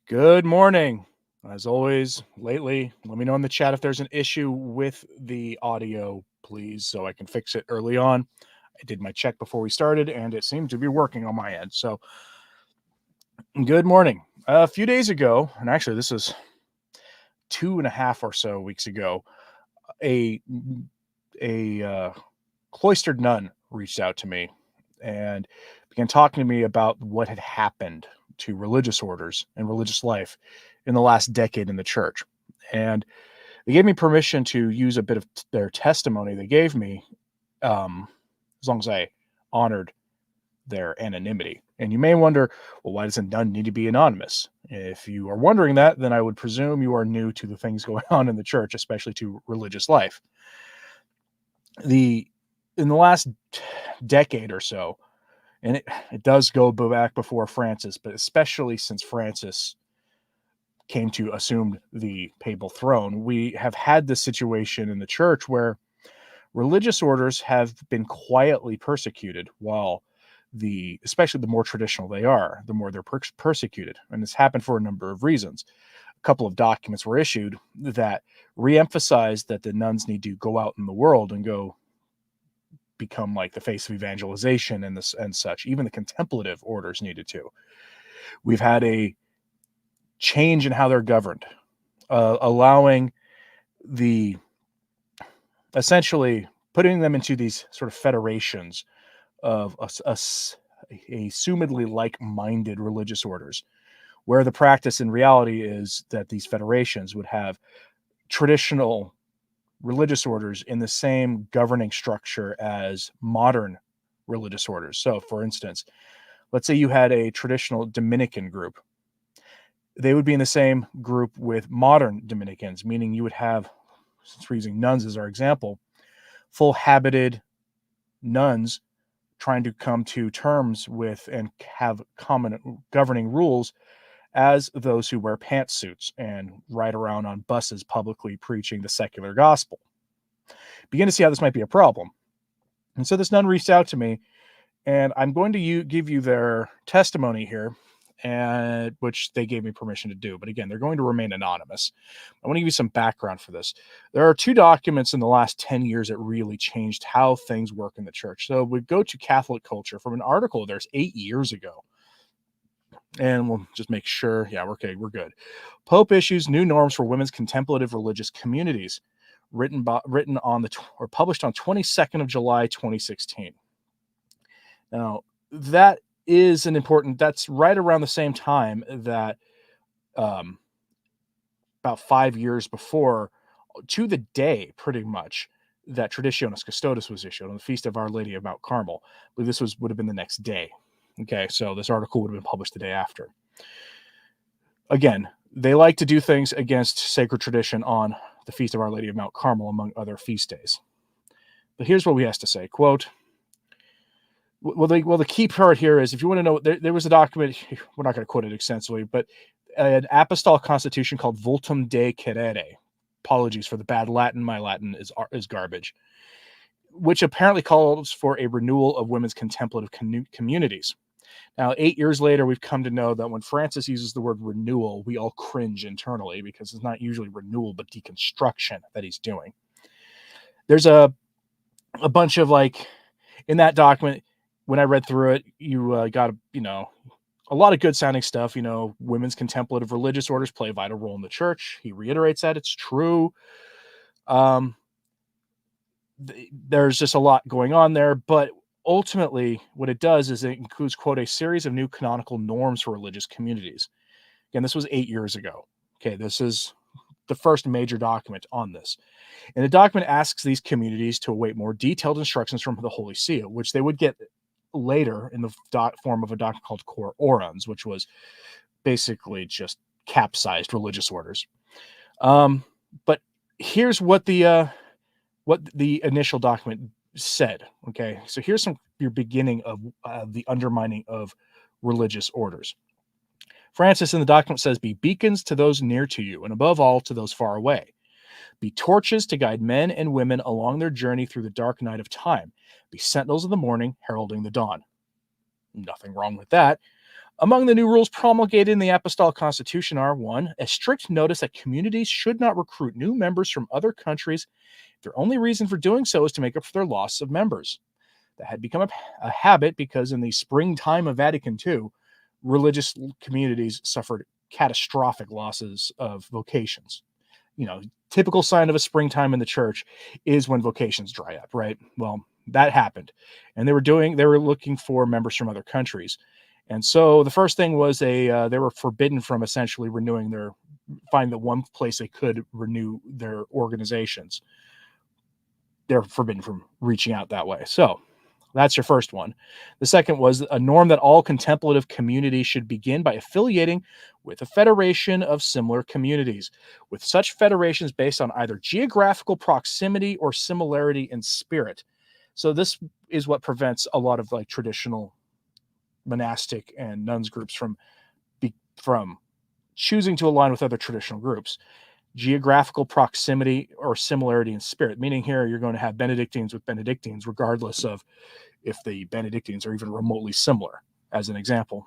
Good morning. As always, lately, let me know in the chat if there's an issue with the audio, please, so I can fix it early on. I did my check before we started, and it seemed to be working on my end. So, good morning. A few days ago, and actually, this is 2.5 or so weeks ago, a cloistered nun reached out to me and began talking to me about what had happened to religious orders and religious life in the last decade in the church. And they gave me permission to use a bit of their testimony they gave me, as long as I honored their anonymity. And you may wonder, well, why does a nun need to be anonymous? If you are wondering that, then I would presume you are new to the things going on in the church, especially to religious life. In the last decade or so, and it does go back before Francis, but especially since Francis came to assume the papal throne, we have had this situation in the church where religious orders have been quietly persecuted, while especially the more traditional they are, the more they're persecuted. And this happened for a number of reasons. A couple of documents were issued that re-emphasized that the nuns need to go out in the world and go become like the face of evangelization and such. Even the contemplative orders needed to. We've had a change in how they're governed, allowing essentially putting them into these sort of federations of assumedly like-minded religious orders, where the practice in reality is that these federations would have traditional religious orders in the same governing structure as modern religious orders. So, for instance, let's say you had a traditional Dominican group. They would be in the same group with modern Dominicans, meaning you would have, since we're using nuns as our example, full habited nuns trying to come to terms with and have common governing rules as those who wear pantsuits and ride around on buses publicly preaching the secular gospel. Begin to see how this might be a problem. And so this nun reached out to me, and I'm going to give you their testimony here, and which they gave me permission to do. But again, they're going to remain anonymous. I want to give you some background for this. There are two documents in the last 10 years that really changed how things work in the church. So we go to Catholic culture from an article there's 8 years ago. And we'll just make sure, yeah, we're okay, we're good. Pope issues new norms for women's contemplative religious published on 22nd of July 2016. Now, that is that's right around the same time that about 5 years before, to the day pretty much, that Traditionis Custodes was issued on the Feast of Our Lady of Mount Carmel. I believe this would have been the next day. Okay, so this article would have been published the day after. Again, they like to do things against sacred tradition on the Feast of Our Lady of Mount Carmel, among other feast days. But here's what he has to say, quote, the key part here is, if you want to know, there was a document, we're not going to quote it extensively, but an apostolic constitution called Vultum de Querere. Apologies for the bad Latin. My Latin is garbage. Which apparently calls for a renewal of women's contemplative communities. Now, 8 years later, we've come to know that when Francis uses the word renewal, we all cringe internally, because it's not usually renewal, but deconstruction that he's doing. There's a bunch of, in that document, when I read through it, you got, a lot of good sounding stuff. Women's contemplative religious orders play a vital role in the church. He reiterates that it's true. There's just a lot going on there, but ultimately what it does is it includes, quote, a series of new canonical norms for religious communities. Again, this was 8 years ago. Okay, this is the first major document on this. And the document asks these communities to await more detailed instructions from the Holy See, which they would get later in the form of a document called Cor Orans, which was basically just capsized religious orders. But here's what the initial document said. Okay, so here's your beginning of the undermining of religious orders. Francis in the document says, be beacons to those near to you, and above all to those far away. Be torches to guide men and women along their journey through the dark night of time. Be sentinels of the morning, heralding the dawn. Nothing wrong with that. Among the new rules promulgated in the Apostolic Constitution are: 1. A strict notice that communities should not recruit new members from other countries if their only reason for doing so is to make up for their loss of members. That had become a habit because in the springtime of Vatican II, religious communities suffered catastrophic losses of vocations. Typical sign of a springtime in the church is when vocations dry up, right? Well, that happened. And they were looking for members from other countries. And so the first thing was they were forbidden from essentially find the one place they could renew their organizations. They're forbidden from reaching out that way. So that's your first one. The second was a norm that all contemplative communities should begin by affiliating with a federation of similar communities, with such federations based on either geographical proximity or similarity in spirit. So this is what prevents a lot of traditional monastic and nuns groups from choosing to align with other traditional groups. Geographical proximity or similarity in spirit, meaning here you're going to have Benedictines with Benedictines, regardless of if the Benedictines are even remotely similar, as an example.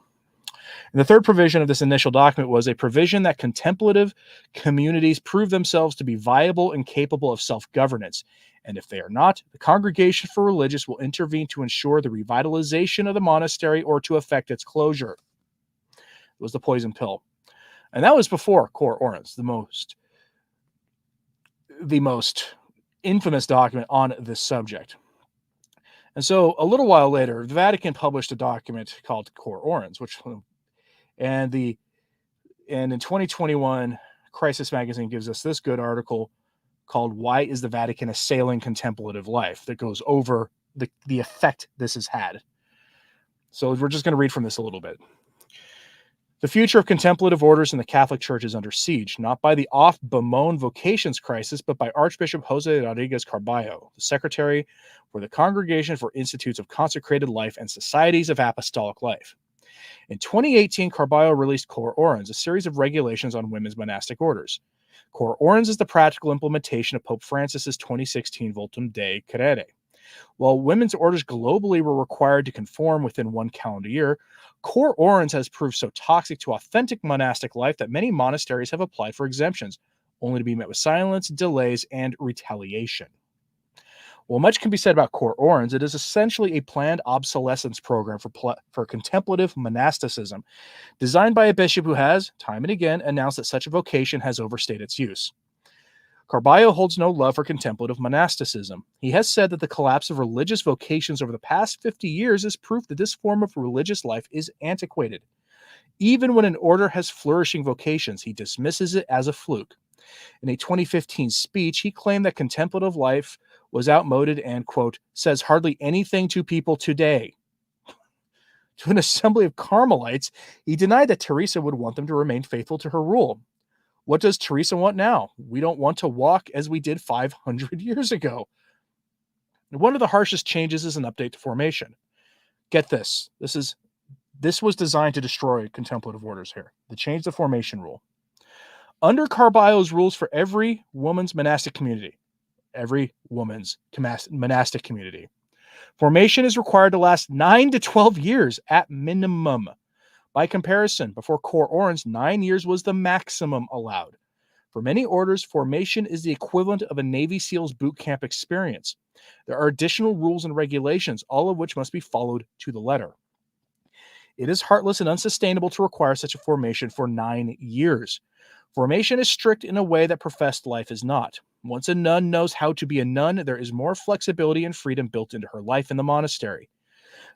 And the third provision of this initial document was a provision that contemplative communities prove themselves to be viable and capable of self-governance. And if they are not, the Congregation for Religious will intervene to ensure the revitalization of the monastery or to effect its closure. It was the poison pill. And that was before Cor Orans, the most infamous document on this subject. And so a little while later, the Vatican published a document called Cor Orans, and in 2021, Crisis Magazine gives us this good article called "Why is the Vatican Assailing Contemplative Life?" that goes over the effect this has had. So we're just going to read from this a little bit. The future of contemplative orders in the Catholic Church is under siege, not by the oft-bemoaned vocations crisis, but by Archbishop Jose Rodriguez Carballo, the Secretary for the Congregation for Institutes of Consecrated Life and Societies of Apostolic Life. In 2018, Carballo released Cor Orans, a series of regulations on women's monastic orders. Cor Orans is the practical implementation of Pope Francis's 2016 Votum Dei Credere. While women's orders globally were required to conform within one calendar year, Cor Orans has proved so toxic to authentic monastic life that many monasteries have applied for exemptions, only to be met with silence, delays, and retaliation. While much can be said about Cor Orans, it is essentially a planned obsolescence program for contemplative monasticism, designed by a bishop who has, time and again, announced that such a vocation has overstayed its use. Carballo holds no love for contemplative monasticism. He has said that the collapse of religious vocations over the past 50 years is proof that this form of religious life is antiquated. Even when an order has flourishing vocations, he dismisses it as a fluke. In a 2015 speech, he claimed that contemplative life was outmoded and, quote, says hardly anything to people today. To an assembly of Carmelites, he denied that Teresa would want them to remain faithful to her rule. What does Teresa want now? We don't want to walk as we did 500 years ago. One of the harshest changes is an update to formation. Get this. This was designed to destroy contemplative orders here. They changed the formation rule. Under Carballo's rules for every woman's monastic community, formation is required to last 9 to 12 years at minimum. By comparison, before Cor Orans, 9 years was the maximum allowed. For many orders, formation is the equivalent of a Navy SEALs boot camp experience. There are additional rules and regulations, all of which must be followed to the letter. It is heartless and unsustainable to require such a formation for 9 years. Formation is strict in a way that professed life is not. Once a nun knows how to be a nun, there is more flexibility and freedom built into her life in the monastery.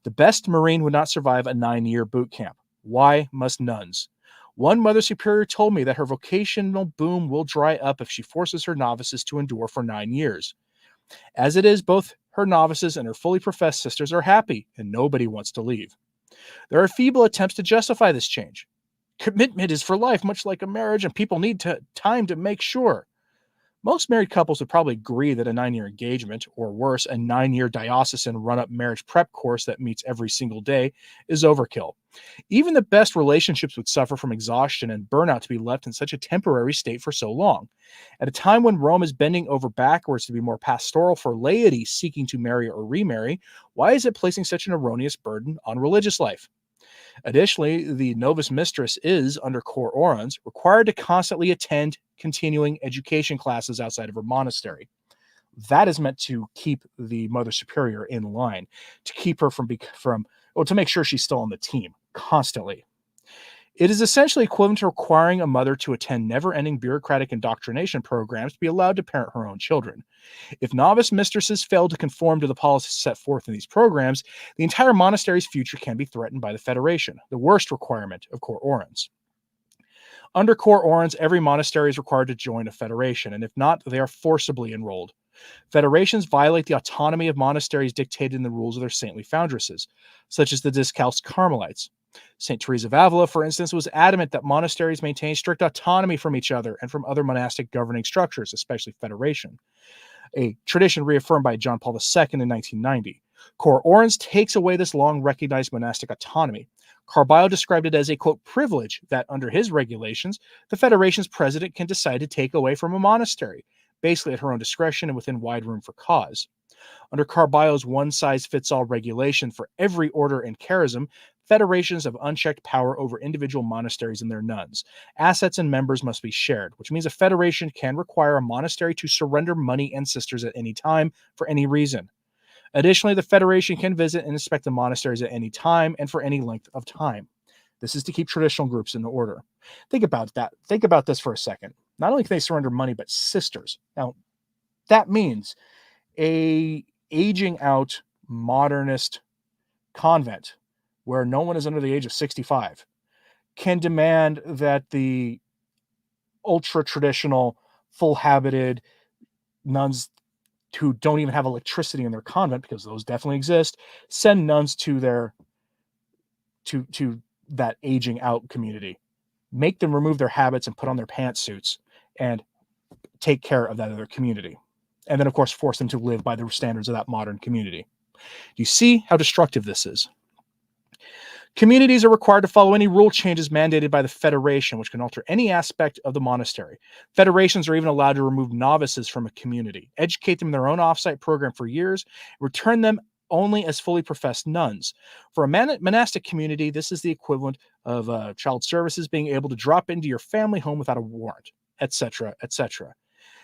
The best Marine would not survive a 9-year boot camp. Why must nuns? One Mother Superior told me that her vocational boom will dry up if she forces her novices to endure for 9 years. As it is, both her novices and her fully professed sisters are happy, and nobody wants to leave. There are feeble attempts to justify this change. Commitment is for life, much like a marriage, and people need time to make sure. Most married couples would probably agree that a 9-year engagement, or worse, a 9-year diocesan run-up marriage prep course that meets every single day, is overkill. Even the best relationships would suffer from exhaustion and burnout to be left in such a temporary state for so long. At a time when Rome is bending over backwards to be more pastoral for laity seeking to marry or remarry, why is it placing such an erroneous burden on religious life? Additionally, the novice mistress is, under Cor Orans, required to constantly attend continuing education classes outside of her monastery. That is meant to keep the Mother Superior in line, to keep her to make sure she's still on the team constantly. It is essentially equivalent to requiring a mother to attend never-ending bureaucratic indoctrination programs to be allowed to parent her own children. If novice mistresses fail to conform to the policies set forth in these programs, the entire monastery's future can be threatened by the Federation, the worst requirement of Cor Orans. Under Cor Orans, every monastery is required to join a federation, and if not, they are forcibly enrolled. Federations violate the autonomy of monasteries dictated in the rules of their saintly foundresses, such as the Discalced Carmelites. St. Teresa of Avila, for instance, was adamant that monasteries maintain strict autonomy from each other and from other monastic governing structures, especially federation, a tradition reaffirmed by John Paul II in 1990. Cor Orans takes away this long-recognized monastic autonomy. Carballo described it as a, quote, privilege that, under his regulations, the federation's president can decide to take away from a monastery, basically at her own discretion and within wide room for cause. Under Carballo's one-size-fits-all regulation for every order and charism, federations have unchecked power over individual monasteries and their nuns. Assets and members must be shared, which means a federation can require a monastery to surrender money and sisters at any time for any reason. Additionally, the federation can visit and inspect the monasteries at any time and for any length of time. This is to keep traditional groups in order. Think about that. Think about this for a second. Not only can they surrender money, but sisters. Now, that means a aging out modernist convent where no one is under the age of 65 can demand that the ultra traditional, full habited nuns who don't even have electricity in their convent, because those definitely exist, send nuns to that aging out community, make them remove their habits and put on their pantsuits and take care of that other community. And then, of course, force them to live by the standards of that modern community. Do you see how destructive this is? Communities are required to follow any rule changes mandated by the Federation, which can alter any aspect of the monastery. Federations are even allowed to remove novices from a community, educate them in their own offsite program for years, return them only as fully professed nuns. For a monastic community, this is the equivalent of child services being able to drop into your family home without a warrant, etc., etc.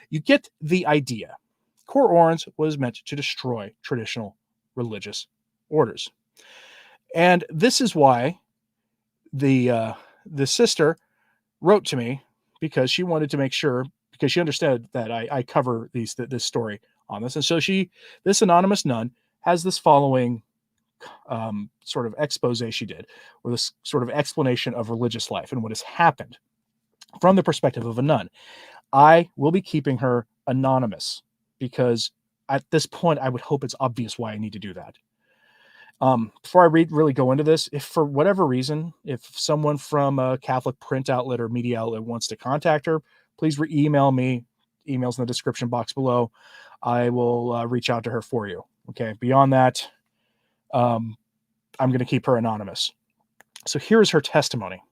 You get the idea. Cor Orans was meant to destroy traditional religious orders. And this is why the sister wrote to me, because she wanted to make sure, because she understood that I cover this story on this. And so this anonymous nun has this following sort of expose she did, or this sort of explanation of religious life and what has happened from the perspective of a nun. I will be keeping her anonymous because at this point, I would hope it's obvious why I need to do that. Before I really go into this, if for whatever reason, if someone from a Catholic print outlet or media outlet wants to contact her, please email me. Email's in the description box below. I will reach out to her for you. Okay. Beyond that, I'm going to keep her anonymous. So here is her testimony.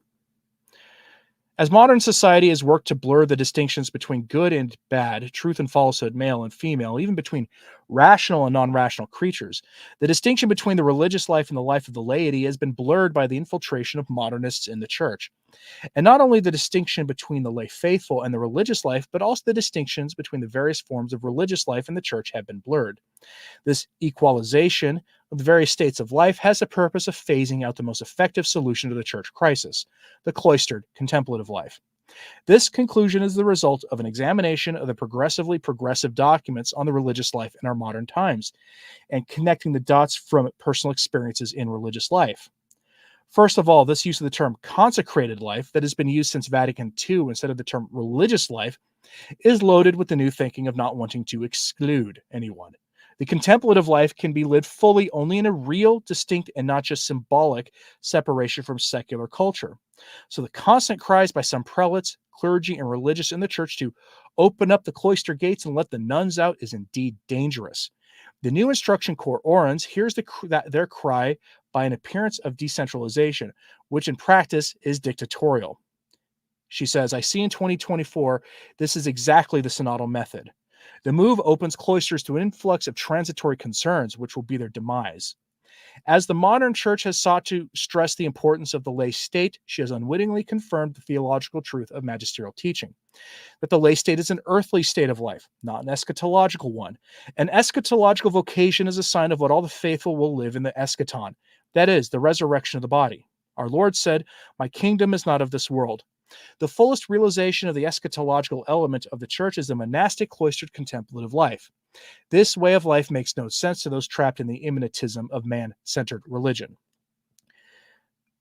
As modern society has worked to blur the distinctions between good and bad, truth and falsehood, male and female, even between rational and non-rational creatures, the distinction between the religious life and the life of the laity has been blurred by the infiltration of modernists in the church. And not only the distinction between the lay faithful and the religious life, but also the distinctions between the various forms of religious life in the church have been blurred. This equalization of the various states of life has the purpose of phasing out the most effective solution to the church crisis, the cloistered contemplative life. This conclusion is the result of an examination of the progressively progressive documents on the religious life in our modern times, and connecting the dots from personal experiences in religious life. First of all, this use of the term consecrated life that has been used since Vatican II instead of the term religious life is loaded with the new thinking of not wanting to exclude anyone. The contemplative life can be lived fully only in a real, distinct, and not just symbolic separation from secular culture. So the constant cries by some prelates, clergy, and religious in the church to open up the cloister gates and let the nuns out is indeed dangerous. The new instruction Cor Orans hears their cry by an appearance of decentralization, which in practice is dictatorial. She says, I see in 2024, this is exactly the synodal method. The move opens cloisters to an influx of transitory concerns, which will be their demise. As the modern church has sought to stress the importance of the lay state, she has unwittingly confirmed the theological truth of magisterial teaching, that the lay state is an earthly state of life, not an eschatological one. An eschatological vocation is a sign of what all the faithful will live in the eschaton, that is, the resurrection of the body. Our Lord said, "My kingdom is not of this world." The fullest realization of the eschatological element of the church is the monastic cloistered contemplative life. This way of life makes no sense to those trapped in the immanentism of man-centered religion.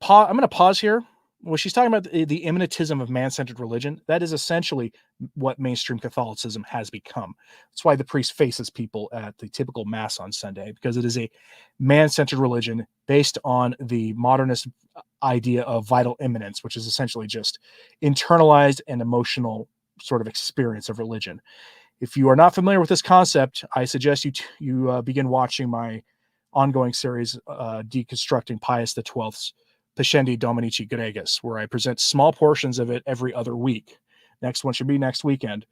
I'm going to pause here. When she's talking about the immanentism of man-centered religion, that is essentially what mainstream Catholicism has become. That's why the priest faces people at the typical Mass on Sunday, because it is a man-centered religion based on the modernist idea of vital immanence, which is essentially just internalized and emotional sort of experience of religion. If you are not familiar with this concept, I suggest you begin watching my ongoing series, Deconstructing Pius XII's Pascendi Dominici Gregis, where I present small portions of it every other week. Next one should be next weekend.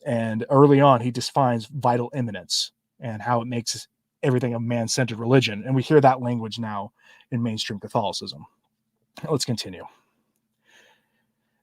And early on, he defines vital immanence and how it makes everything a man-centered religion. And we hear that language now in mainstream Catholicism. Let's continue.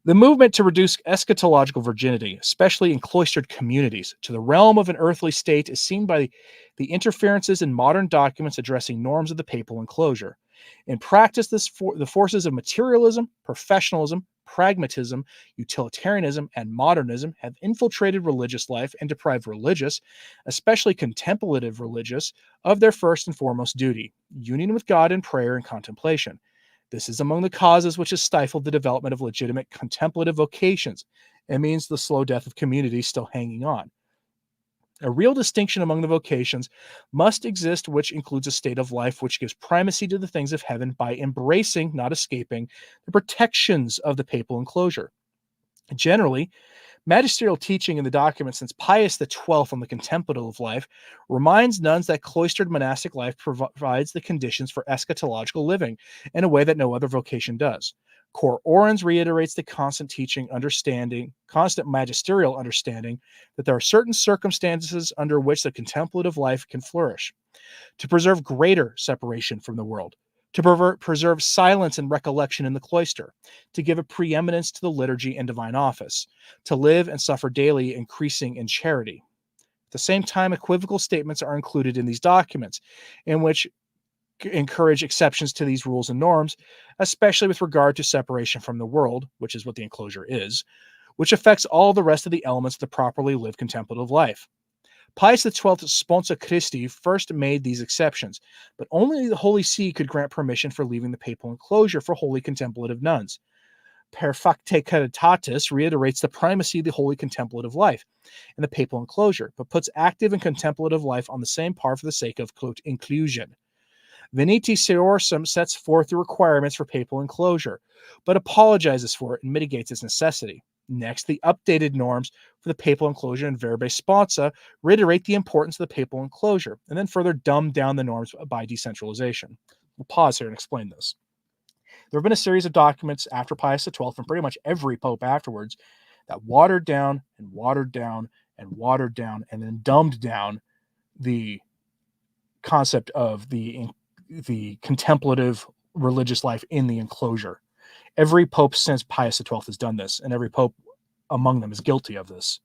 The movement to reduce eschatological virginity, especially in cloistered communities, to the realm of an earthly state is seen by the interferences in modern documents addressing norms of the papal enclosure. In practice, the forces of materialism, professionalism, pragmatism, utilitarianism, and modernism have infiltrated religious life and deprived religious, especially contemplative religious, of their first and foremost duty, union with God in prayer and contemplation. This is among the causes which has stifled the development of legitimate contemplative vocations. It means the slow death of communities still hanging on. A real distinction among the vocations must exist, which includes a state of life which gives primacy to the things of heaven by embracing, not escaping, the protections of the papal enclosure. Generally, magisterial teaching in the documents since Pius XII on the contemplative life reminds nuns that cloistered monastic life provides the conditions for eschatological living in a way that no other vocation does. Cor Orans reiterates the constant magisterial understanding that there are certain circumstances under which the contemplative life can flourish. To preserve greater separation from the world, to preserve silence and recollection in the cloister, to give a preeminence to the liturgy and divine office, to live and suffer daily, increasing in charity. At the same time, equivocal statements are included in these documents, in which encourage exceptions to these rules and norms, especially with regard to separation from the world, which is what the enclosure is, which affects all the rest of the elements of the properly lived contemplative life. Pius XII's Sponsa Christi first made these exceptions, but only the Holy See could grant permission for leaving the papal enclosure for holy contemplative nuns. Per Facte Caritatis reiterates the primacy of the holy contemplative life in the papal enclosure, but puts active and contemplative life on the same par for the sake of, quote, inclusion. Veniti Seorsum sets forth the requirements for papal enclosure, but apologizes for it and mitigates its necessity. Next, the updated norms for the papal enclosure in Verbe Sponsa reiterate the importance of the papal enclosure, and then further dumb down the norms by decentralization. We'll pause here and explain this. There have been a series of documents after Pius XII, from pretty much every pope afterwards, that watered down and watered down and watered down and then dumbed down the concept of the contemplative religious life in the enclosure. Every pope since Pius XII has done this, and every pope among them is guilty of this.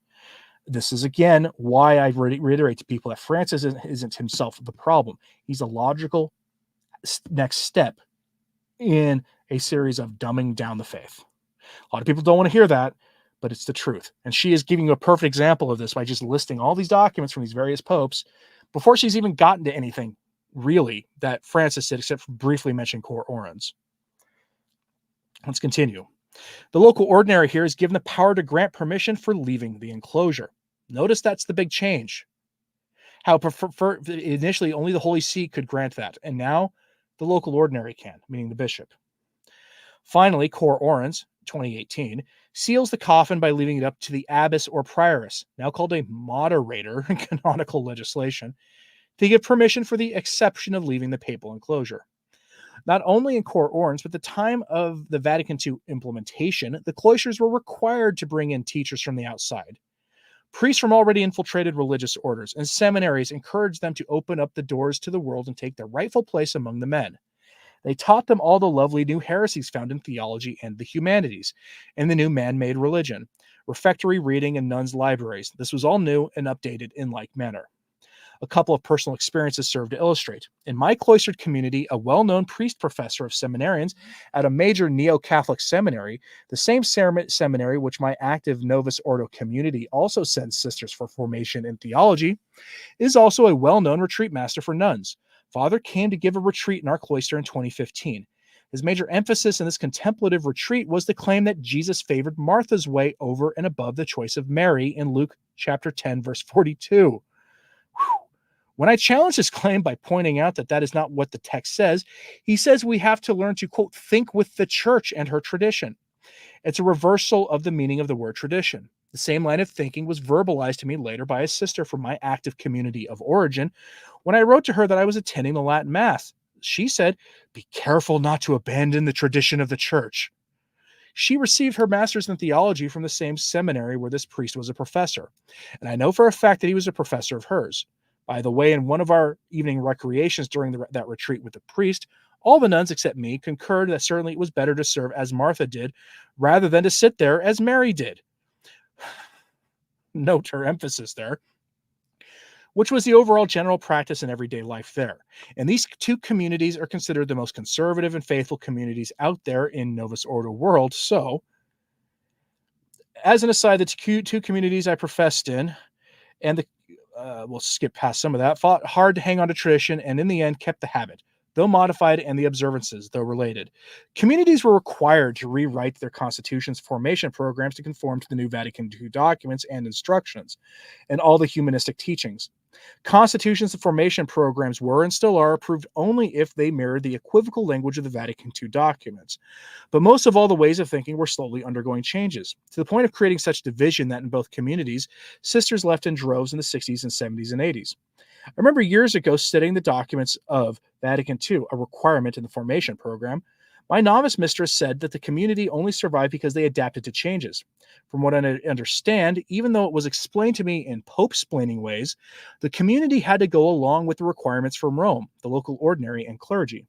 This is, again, why I reiterate to people that Francis isn't himself the problem. He's a logical next step in a series of dumbing down the faith. A lot of people don't want to hear that, but it's the truth. And she is giving you a perfect example of this by just listing all these documents from these various popes before she's even gotten to anything really that Francis did, except for briefly mention Cor Orans. Let's continue. The local ordinary here is given the power to grant permission for leaving the enclosure. Notice that's the big change. How initially only the Holy See could grant that, and now the local ordinary can, meaning the bishop. Finally, Cor Orans, 2018, seals the coffin by leaving it up to the abbess or prioress, now called a moderator in canonical legislation, to give permission for the exception of leaving the papal enclosure. Not only in Cor Orans, but at the time of the Vatican II implementation, the cloisters were required to bring in teachers from the outside. Priests from already infiltrated religious orders and seminaries encouraged them to open up the doors to the world and take their rightful place among the men. They taught them all the lovely new heresies found in theology and the humanities, and the new man-made religion, refectory reading and nuns' libraries. This was all new and updated in like manner. A couple of personal experiences serve to illustrate. In my cloistered community, a well-known priest professor of seminarians at a major neo-Catholic seminary, the same seminary which my active Novus Ordo community also sends sisters for formation in theology, is also a well-known retreat master for nuns. Father came to give a retreat in our cloister in 2015. His major emphasis in this contemplative retreat was the claim that Jesus favored Martha's way over and above the choice of Mary in Luke chapter 10, verse 42. When I challenge his claim by pointing out that that is not what the text says, he says we have to learn to, quote, think with the church and her tradition. It's a reversal of the meaning of the word tradition. The same line of thinking was verbalized to me later by a sister from my active community of origin when I wrote to her that I was attending the Latin Mass. She said, "Be careful not to abandon the tradition of the church." She received her master's in theology from the same seminary where this priest was a professor, and I know for a fact that he was a professor of hers. By the way, in one of our evening recreations during that retreat with the priest, all the nuns except me concurred that certainly it was better to serve as Martha did rather than to sit there as Mary did. Note her emphasis there, which was the overall general practice in everyday life there. And these two communities are considered the most conservative and faithful communities out there in Novus Ordo world. So, as an aside, the two communities I professed in, and we'll skip past some of that, fought hard to hang on to tradition and in the end kept the habit, though modified, and the observances, though related. Communities were required to rewrite their constitution's formation programs to conform to the new Vatican II documents and instructions, and all the humanistic teachings. Constitutions and formation programs were and still are approved only if they mirrored the equivocal language of the Vatican II documents. But most of all, the ways of thinking were slowly undergoing changes, to the point of creating such division that in both communities, sisters left in droves in the 60s and 70s and 80s. I remember years ago studying the documents of Vatican II, a requirement in the formation program. My novice mistress said that the community only survived because they adapted to changes. From what I understand, even though it was explained to me in Pope-splaining ways, the community had to go along with the requirements from Rome, the local ordinary, and clergy.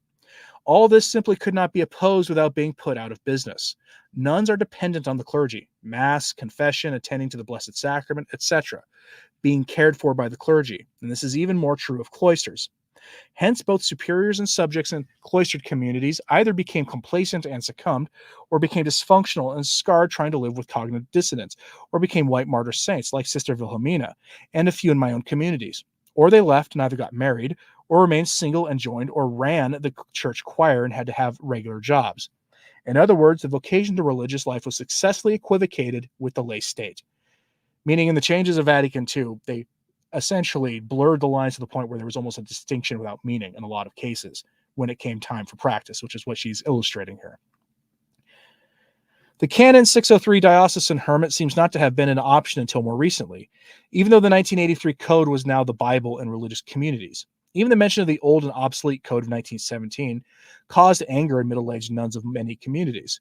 All this simply could not be opposed without being put out of business. Nuns are dependent on the clergy, Mass, confession, attending to the Blessed Sacrament, etc., being cared for by the clergy, and this is even more true of cloisters. Hence, both superiors and subjects in cloistered communities either became complacent and succumbed, or became dysfunctional and scarred trying to live with cognitive dissonance, or became white martyr saints like Sister Wilhelmina, and a few in my own communities. Or they left and either got married, or remained single and joined, or ran the church choir and had to have regular jobs. In other words, the vocation to religious life was successfully equivocated with the lay state. Meaning in the changes of Vatican II, they essentially blurred the lines to the point where there was almost a distinction without meaning in a lot of cases when it came time for practice, which is what she's illustrating here. The Canon 603 Diocesan Hermit seems not to have been an option until more recently, even though the 1983 code was now the Bible in religious communities. Even the mention of the old and obsolete code of 1917 caused anger in middle-aged nuns of many communities.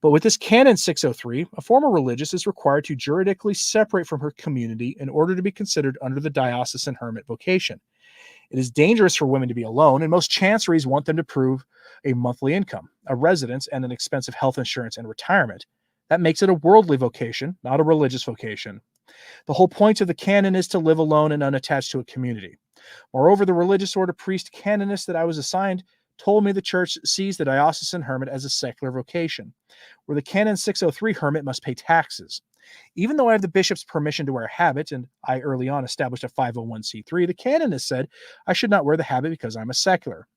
But with this Canon 603, a former religious is required to juridically separate from her community in order to be considered under the diocesan hermit vocation. It is dangerous for women to be alone, and most chanceries want them to prove a monthly income, a residence, and an expensive health insurance and retirement. That makes it a worldly vocation, not a religious vocation. The whole point of the canon is to live alone and unattached to a community. Moreover, the religious order priest canonist that I was assigned told me the church sees the diocesan hermit as a secular vocation, where the Canon 603 hermit must pay taxes. Even though I have the bishop's permission to wear a habit, and I early on established a 501c3, the canonist said I should not wear the habit because I'm a secular.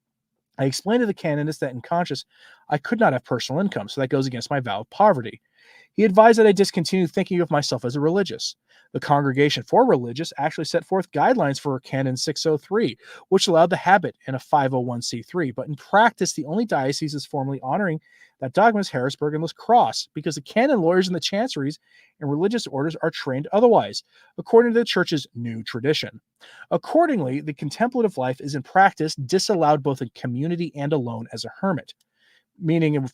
I explained to the canonist that in conscience I could not have personal income, so that goes against my vow of poverty. He advised that I discontinue thinking of myself as a religious. The Congregation for Religious actually set forth guidelines for Canon 603, which allowed the habit and a 501c3, but in practice, the only dioceses formally honoring that dogma is Harrisburg and La Crosse, because the canon lawyers and the chanceries and religious orders are trained otherwise, according to the church's new tradition. Accordingly, the contemplative life is in practice disallowed both in community and alone as a hermit, meaning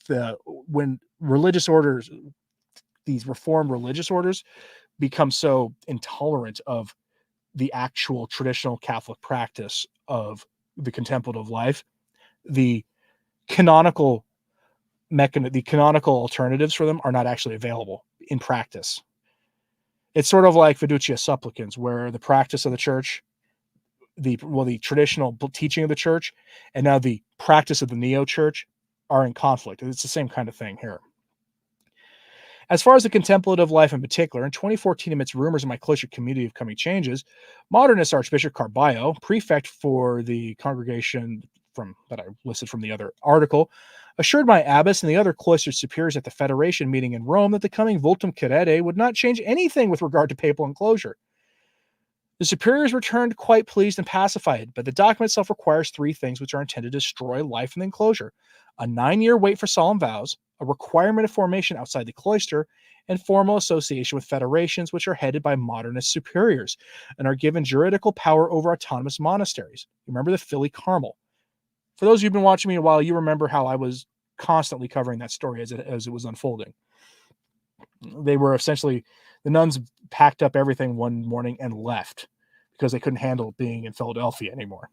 when religious orders, these reformed religious orders, become so intolerant of the actual traditional Catholic practice of the contemplative life, the canonical the canonical alternatives for them are not actually available in practice. It's sort of like fiducia supplicans, where the practice of the church, the traditional teaching of the church, and now the practice of the neo-church are in conflict. It's the same kind of thing here. As far as the contemplative life in particular, in 2014, amidst rumors in my cloistered community of coming changes, modernist Archbishop Carballo, prefect for the congregation that I listed from the other article, assured my abbess and the other cloistered superiors at the Federation meeting in Rome that the coming Vultum Cadete would not change anything with regard to papal enclosure. The superiors returned quite pleased and pacified, but the document itself requires 3 things which are intended to destroy life in the enclosure: a 9-year wait for solemn vows, a requirement of formation outside the cloister, and formal association with federations which are headed by modernist superiors and are given juridical power over autonomous monasteries. Remember the Philly Carmel. For those of you who've been watching me a while, you remember how I was constantly covering that story as it was unfolding. They were essentially, the nuns packed up everything one morning and left because they couldn't handle being in Philadelphia anymore.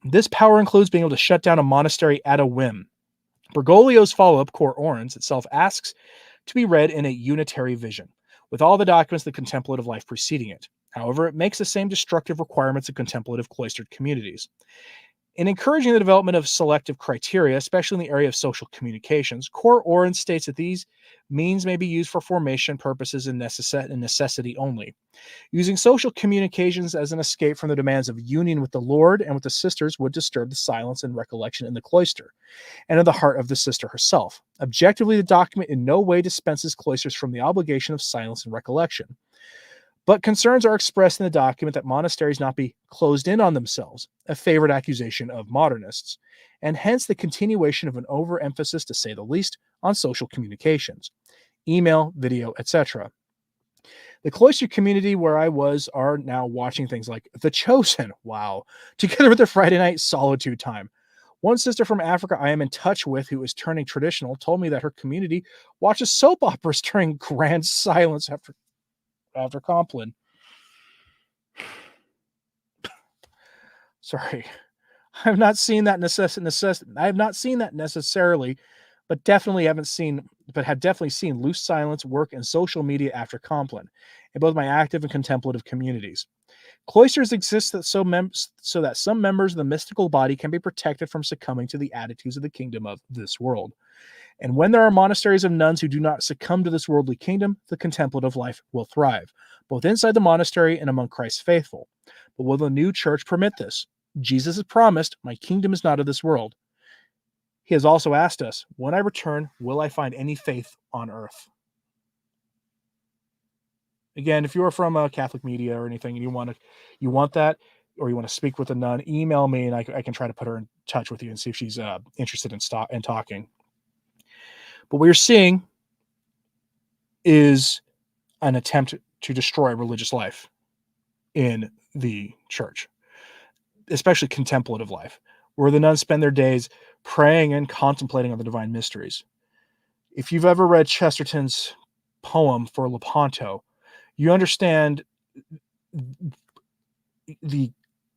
This power includes being able to shut down a monastery at a whim. Bergoglio's follow-up, Cor Orans, itself asks to be read in a unitary vision, with all the documents of the contemplative life preceding it. However, it makes the same destructive requirements of contemplative cloistered communities. In encouraging the development of selective criteria, especially in the area of social communications, Cor Orans states that these means may be used for formation purposes and necessity only. Using social communications as an escape from the demands of union with the Lord and with the sisters would disturb the silence and recollection in the cloister, and in the heart of the sister herself. Objectively, the document in no way dispenses cloisters from the obligation of silence and recollection. But concerns are expressed in the document that monasteries not be closed in on themselves, a favorite accusation of modernists, and hence the continuation of an overemphasis, to say the least, on social communications, email, video, etc. The cloistered community where I was are now watching things like The Chosen, wow, together with their Friday night solitude time. One sister from Africa I am in touch with who is turning traditional told me that her community watches soap operas during grand silence after Compline. Sorry, I've not seen that I have not seen that necessarily, but have definitely seen loose silence work in social media after Compline, in both my active and contemplative communities. Cloisters exist so that some members of the mystical body can be protected from succumbing to the attitudes of the kingdom of this world. And when there are monasteries of nuns who do not succumb to this worldly kingdom, the contemplative life will thrive, both inside the monastery and among Christ's faithful. But will the new church permit this? Jesus has promised, "My kingdom is not of this world." He has also asked us, "When I return, will I find any faith on earth?" Again, if you're from Catholic media or anything and you want that, or you want to speak with a nun, email me and I can try to put her in touch with you and see if she's interested in talking. But what you're seeing is an attempt to destroy religious life in the church, especially contemplative life, where the nuns spend their days praying and contemplating on the divine mysteries. If you've ever read Chesterton's poem for Lepanto, you understand the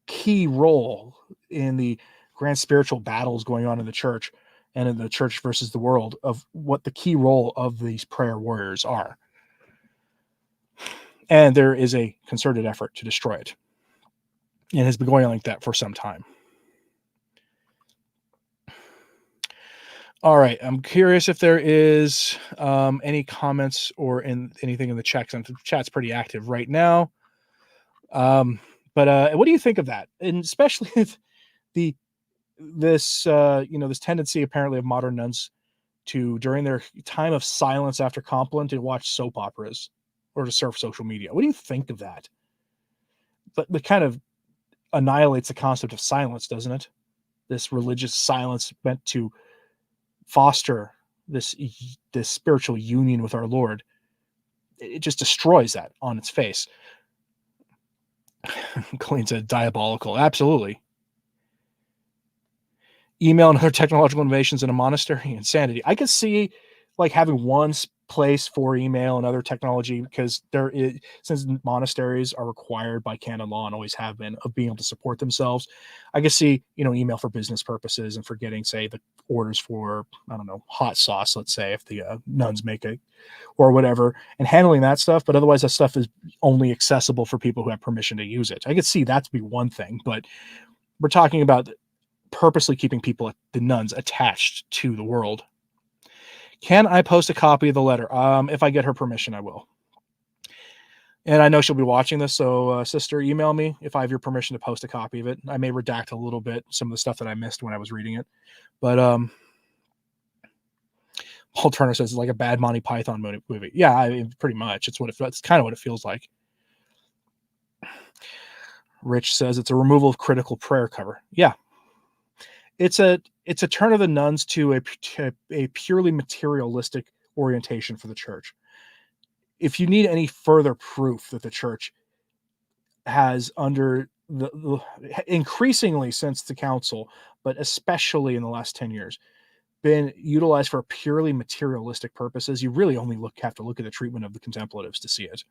key role in the grand spiritual battles going on in the church and in the church versus the world, of what the key role of these prayer warriors are. And there is a concerted effort to destroy it. And it has been going on like that for some time. All right. I'm curious if there is any comments or anything in the chat. The chat's pretty active right now. But what do you think of that? And especially this tendency apparently of modern nuns to, during their time of silence after Compline, to watch soap operas or to surf social media. What do you think of that? But it kind of annihilates the concept of silence, doesn't it? This religious silence meant to foster this spiritual union with our Lord. It just destroys that on its face. Colleen said diabolical. Absolutely. Email and other technological innovations in a monastery, insanity. I could see like having one place for email and other technology, because since monasteries are required by canon law and always have been of being able to support themselves, I can see, email for business purposes and for getting, say, the orders for, I don't know, hot sauce, let's say, if the nuns make it or whatever, and handling that stuff. But otherwise, that stuff is only accessible for people who have permission to use it. I could see that to be one thing, but we're talking about purposely keeping people, the nuns, attached to the world. Can I post a copy of the letter? If I get her permission, I will. And I know she'll be watching this, so sister, email me if I have your permission to post a copy of it. I may redact a little bit some of the stuff that I missed when I was reading it. But Paul Turner says it's like a bad Monty Python movie. Yeah, I mean, pretty much. It's kind of what it feels like. Rich says it's a removal of critical prayer cover. Yeah. It's a turn of the nuns to a purely materialistic orientation for the church. If you need any further proof that the church has, under the increasingly since the council, but especially in the last 10 years, been utilized for purely materialistic purposes, you really only have to look at the treatment of the contemplatives to see it.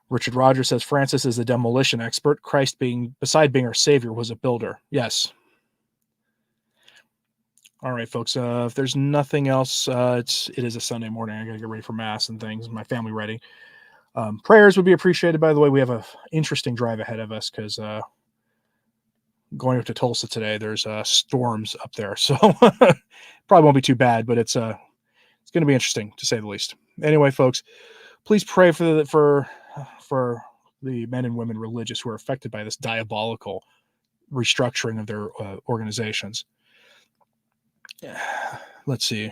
Richard Rogers says Francis is a demolition expert. Christ, beside being our savior, was a builder. Yes. All right, folks. If there's nothing else, it is a Sunday morning. I got to get ready for mass and things. My family ready. Prayers would be appreciated. By the way, we have an interesting drive ahead of us because going up to Tulsa today, there's storms up there, so probably won't be too bad. But it's going to be interesting, to say the least. Anyway, folks, please pray for the men and women religious who are affected by this diabolical restructuring of their organizations. Let's see.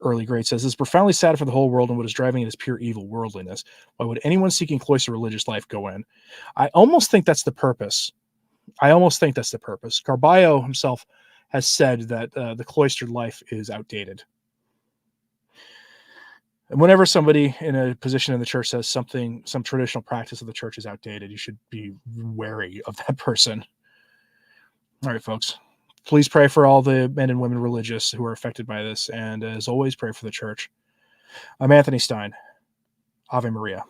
Early Great says, "This is profoundly sad for the whole world, and what is driving it is pure evil worldliness. Why would anyone seeking cloistered religious life go in?" I almost think that's the purpose. Carballo himself has said that the cloistered life is outdated. And whenever somebody in a position in the church says some traditional practice of the church is outdated, you should be wary of that person. All right, folks. Please pray for all the men and women religious who are affected by this. And as always, pray for the church. I'm Anthony Stine. Ave Maria.